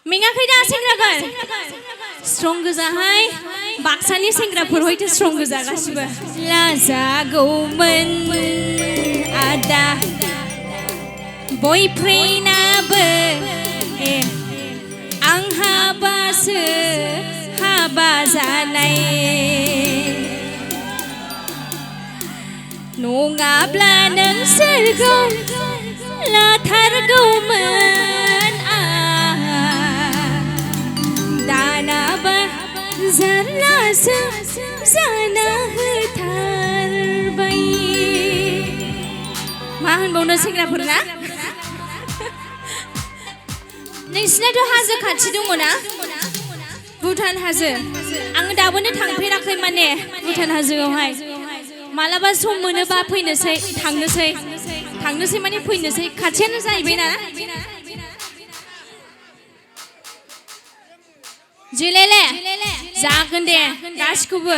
मेङाखै दा सेंग्राफोर स्ट्रं गोजाहाय बाक्सानि सेंग्राफोर हयथ' स्ट्रं गोजा गासिबो लाजागौमोन आदा बयफ्रेन्डआबो आं हाबासो हाबा जानाय नङाब्ला नोंसोरखौ लाथारगौमोन दानाबा जारलासो जाना होथारबाय मा होनबावनो सेंग्राफोर ना नोंसिनाथ' हाजो खाथि दङ ना भुटान हाजो आं दाबोनो थांफेराखै माने भुटान हाजोआवहाय मालाबा सम मोनोबा फैनोसै थांनोसै माने फैनोसै खाथियानो जाहैबाय ना जिलेले जागोन दे गासिखौबो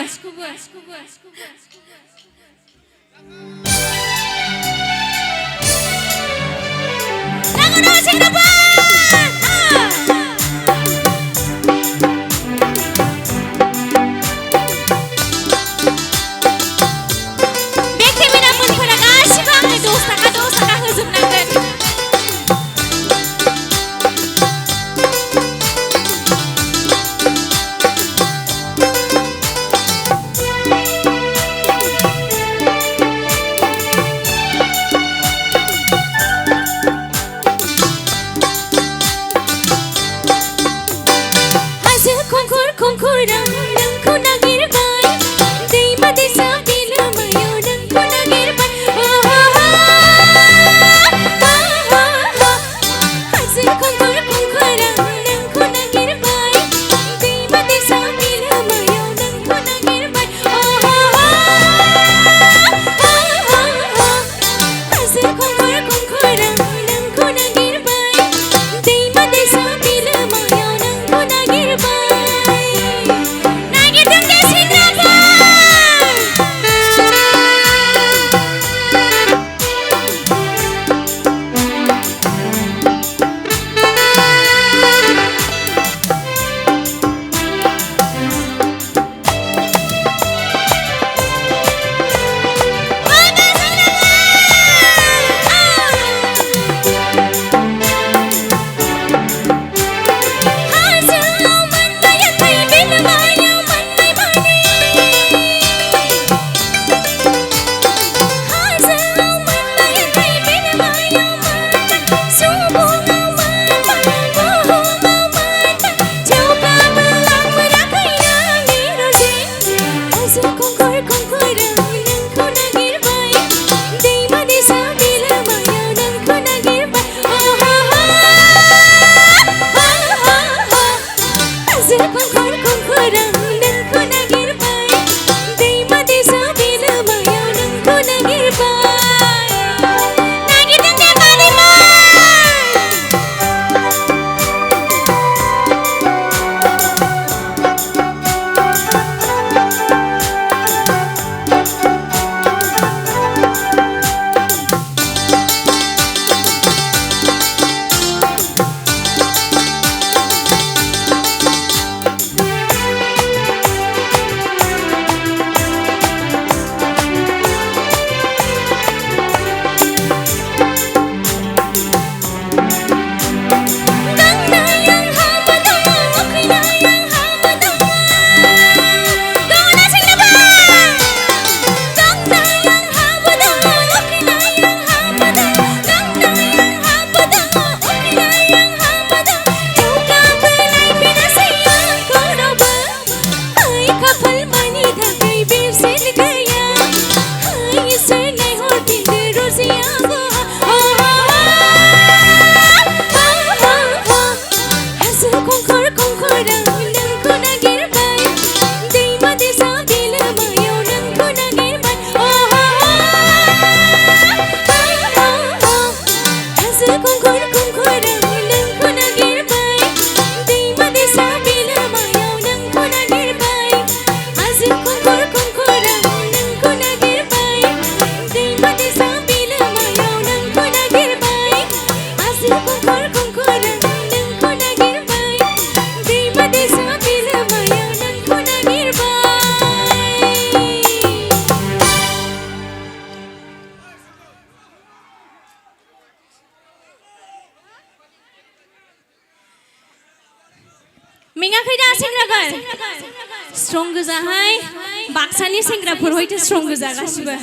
मेङाखै दा सेंग्राफोर स्ट्रं गोजाहाय बाक्सानि सेंग्राफोर हयथ' स्ट्रं गोजा गासिबो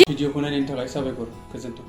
भिडिअखौ नायनायनि थाखाय साबायखर गोजोन्थों